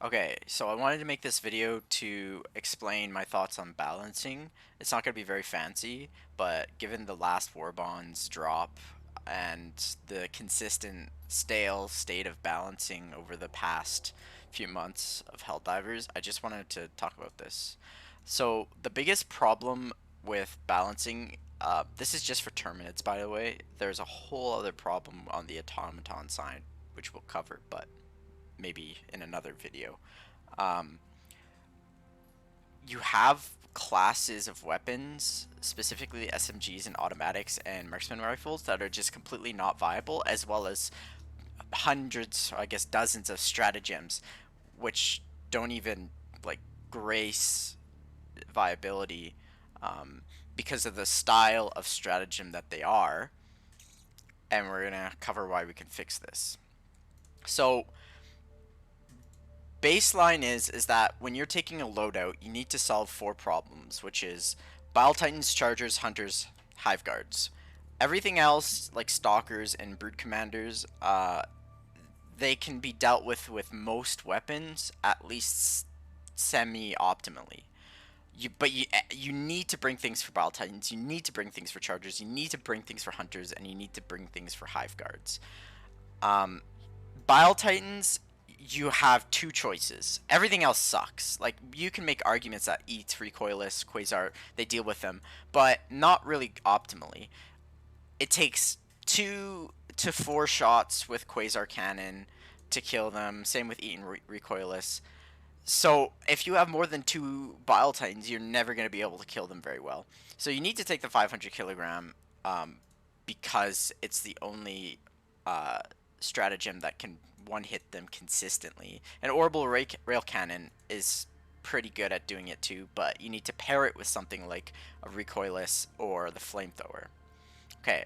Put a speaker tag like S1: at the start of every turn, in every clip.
S1: Okay, so I wanted to make this video to explain my thoughts on balancing. It's not going to be very fancy, but given the last war bonds drop and the consistent stale state of balancing over the past few months of Helldivers, I just wanted to talk about this. So the biggest problem with balancing, this is just for Terminids by the way, there's a whole other problem on the automaton side, which we'll cover, but maybe in another video. Um, you have classes of weapons, specifically SMGs and automatics and marksman rifles, that are just completely not viable, as well as hundreds, or I guess dozens of stratagems, which don't even like grace viability um, because of the style of stratagem that they are. And we're gonna cover why we can fix this. So baseline is that when you're taking a loadout, you need to solve four problems, which is Bile Titans, Chargers, Hunters, Hive Guards. Everything else, like Stalkers and Brood Commanders, they can be dealt with most weapons, at least semi-optimally. But you need to bring things for Bile Titans, you need to bring things for Chargers, you need to bring things for Hunters, and you need to bring things for Hive Guards. Um, Bile Titans, you have two choices. Everything else sucks. Like, you can make arguments that Eat, Recoilless, Quasar, they deal with them, but not really optimally. It takes 2 to 4 shots with Quasar Cannon to kill them. Same with Eat and Recoilless. So, if you have more than 2 Bile Titans, you're never going to be able to kill them very well. So, you need to take the 500 kilogram because it's the only uh, stratagem that can one hit them consistently. An orbital rail cannon is pretty good at doing it too, but you need to pair it with something like a recoilless or the flamethrower. Okay,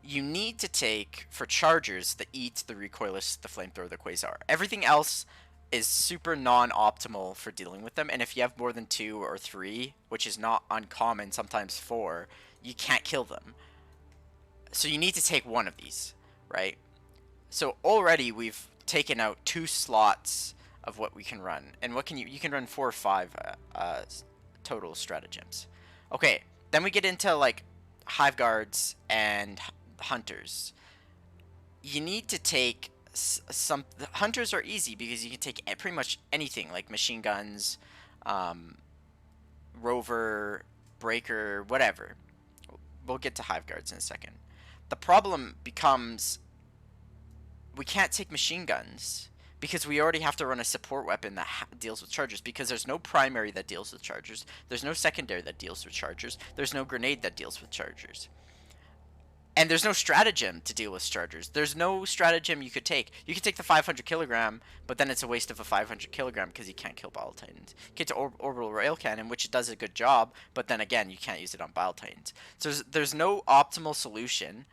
S1: you need to take for chargers the Eat, the recoilless, the flamethrower, the quasar. Everything else is super non-optimal for dealing with them, and if you have more than 2 or 3, which is not uncommon, sometimes 4, you can't kill them. So you need to take one of these, right? So already we've taken out 2 slots of what we can run, and what can you can run 4 or 5 total stratagems. Okay, then we get into like hive guards and hunters. You need to take some. The hunters are easy because you can take pretty much anything like machine guns, um, rover, breaker, whatever. We'll get to hive guards in a second. The problem becomes we can't take machine guns because we already have to run a support weapon that deals with chargers, because there's no primary that deals with chargers, there's no secondary that deals with chargers, there's no grenade that deals with chargers, and there's no stratagem to deal with chargers. There's no stratagem you could take. You could take the 500 kilogram, but then it's a waste of a 500 kilogram because you can't kill Bile Titans. You get to orbital rail cannon, which does a good job, but then again, you can't use it on Bile Titans. So there's no optimal solution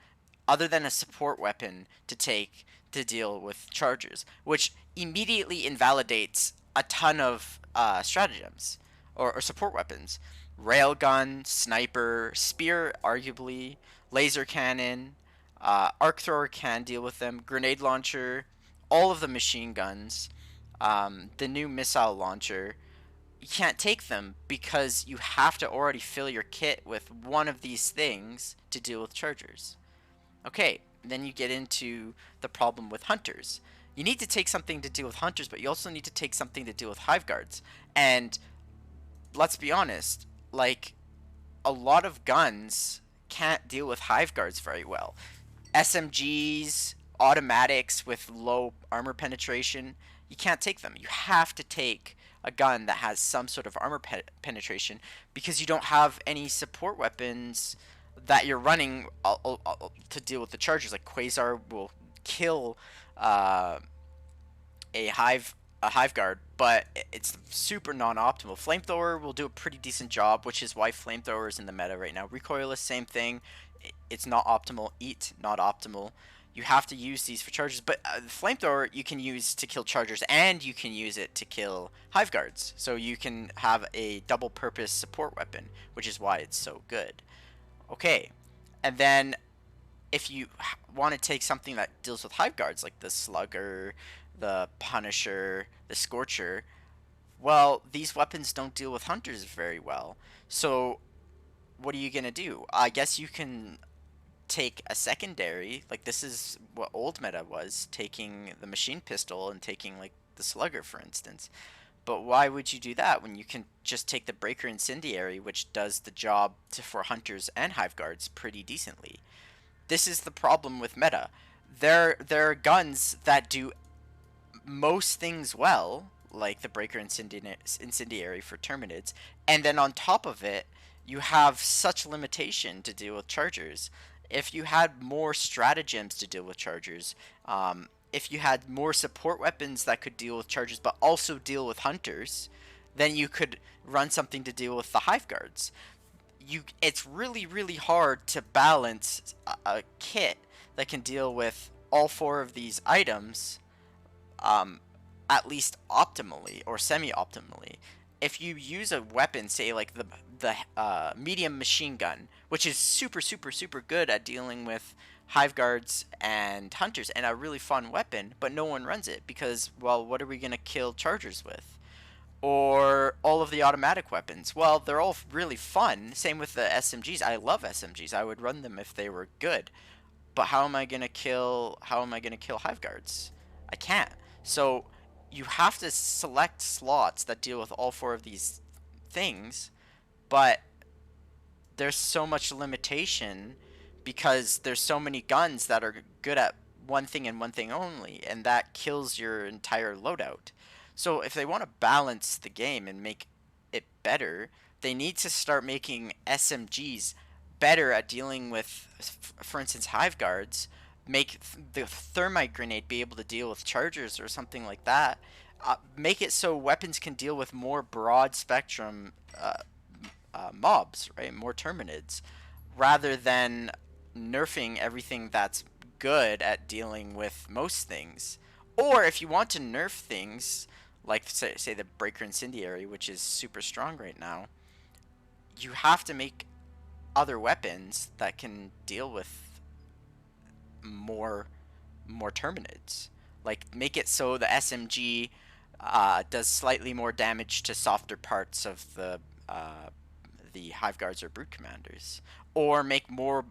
S1: other than a support weapon to take to deal with chargers, which immediately invalidates a ton of stratagems or support weapons. Railgun, sniper, spear, arguably, laser cannon, arc thrower can deal with them, grenade launcher, all of the machine guns, the new missile launcher. You can't take them because you have to already fill your kit with one of these things to deal with chargers. Okay, then you get into the problem with hunters. You need to take something to deal with hunters, but you also need to take something to deal with hive guards. And let's be honest, like, a lot of guns can't deal with hive guards very well. SMGs, automatics with low armor penetration, you can't take them. You have to take a gun that has some sort of armor penetration because you don't have any support weapons that you're running to deal with the chargers. Like Quasar will kill uh, a hive guard, but it's super non-optimal. Flamethrower will do a pretty decent job, which is why flamethrower is in the meta right now. Recoilless, same thing. It's not optimal. Eat, not optimal. You have to use these for chargers, but flamethrower you can use to kill chargers, and you can use it to kill hive guards. So you can have a double-purpose support weapon, which is why it's so good. Okay, and then if you want to take something that deals with hive guards, like the slugger, the Punisher, the Scorcher. Well, these weapons don't deal with hunters very well. So what are you gonna do? I guess you can take a secondary, like this is what old meta was, taking the machine pistol and taking like the slugger, for instance. But why would you do that when you can just take the breaker incendiary, which does the job for hunters and hive guards pretty decently? This is the problem with meta. There are guns that do most things well, like the breaker incendiary for terminids, and then on top of it, you have such limitation to deal with chargers. If you had more stratagems to deal with chargers, if you had more support weapons that could deal with chargers but also deal with hunters, then you could run something to deal with the hive guards. It's really hard to balance a kit that can deal with all four of these items, um, at least optimally or semi-optimally. If you use a weapon, say like the medium machine gun, which is super good at dealing with hive guards and hunters, and a really fun weapon, but no one runs it because, well, what are we gonna kill chargers with? Or all of the automatic weapons. Well, they're all really fun. Same with the SMGs. I love SMGs. I would run them if they were good. But how am I gonna kill? How am I gonna kill hive guards? I can't. So you have to select slots that deal with all four of these things, but there's so much limitation because there's so many guns that are good at one thing and one thing only, and that kills your entire loadout. So if they want to balance the game and make it better, they need to start making SMGs better at dealing with, for instance, hive guards. Make the thermite grenade be able to deal with chargers or something like that. Make it so weapons can deal with more broad spectrum mobs, right? More terminids, rather than nerfing everything that's good at dealing with most things. Or if you want to nerf things, like say the breaker incendiary, which is super strong right now, you have to make other weapons that can deal with more terminids. Like make it so the SMG does slightly more damage to softer parts of the hive guards or brood commanders, or make more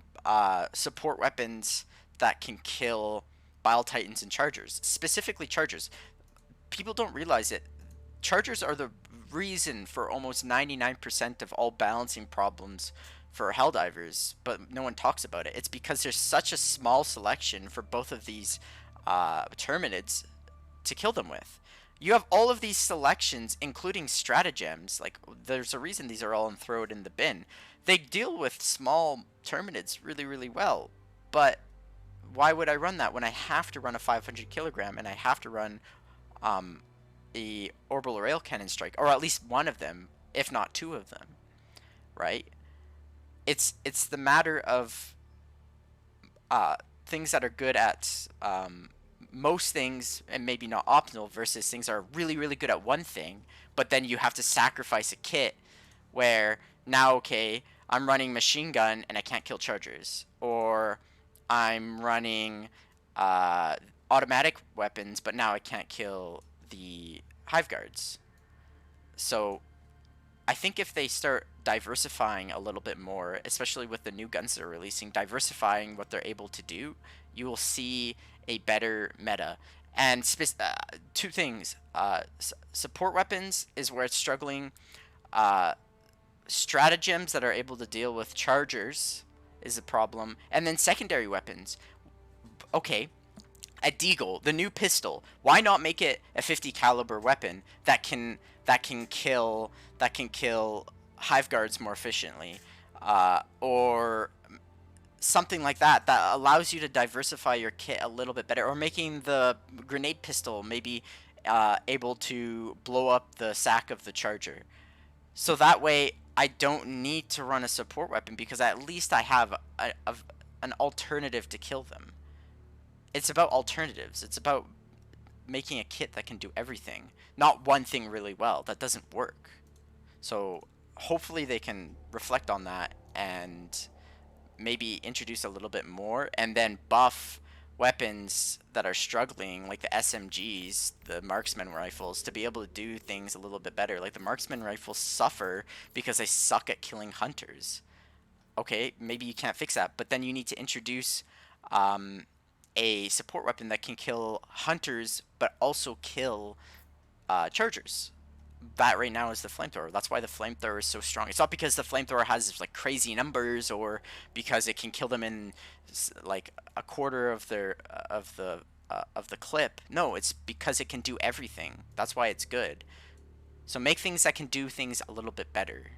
S1: support weapons that can kill bile titans and chargers, specifically chargers. People don't realize it. Chargers are the reason for almost 99% of all balancing problems for Helldivers, but no one talks about it. It's because there's such a small selection for both of these terminids to kill them with. You have all of these selections, including stratagems. Like, there's a reason these are all thrown in the bin. They deal with small terminids really well, but why would I run that when I have to run a 500 kilogram and I have to run the orbital rail cannon strike, or at least one of them, if not two of them, right? It's the matter of things that are good at most things and maybe not optimal versus things that are really good at one thing, but then you have to sacrifice a kit where now, okay, I'm running machine gun and I can't kill chargers, or I'm running automatic weapons, but now I can't kill the hive guards. So I think if they start diversifying a little bit more, especially with the new guns they're releasing, diversifying what they're able to do, you will see a better meta. And two things: support weapons is where it's struggling. Stratagems that are able to deal with chargers is a problem, and then secondary weapons. Okay, a deagle, the new pistol. Why not make it a 50 caliber weapon that can kill hive guards more efficiently, or something like that that allows you to diversify your kit a little bit better, or making the grenade pistol maybe able to blow up the sack of the charger. So that way I don't need to run a support weapon because at least I have an alternative to kill them. It's about alternatives. It's about making a kit that can do everything, not one thing really well. That doesn't work. So hopefully they can reflect on that and maybe introduce a little bit more, and then buff weapons that are struggling, like the SMGs, the marksman rifles, to be able to do things a little bit better. Like the marksman rifles suffer because they suck at killing hunters. Okay, maybe you can't fix that, but then you need to introduce um, a support weapon that can kill hunters but also kill chargers. That right now is the flamethrower. That's why the flamethrower is so strong. It's not because the flamethrower has like crazy numbers or because it can kill them in like a quarter of the clip. No, it's because it can do everything. That's why it's good. So make things that can do things a little bit better.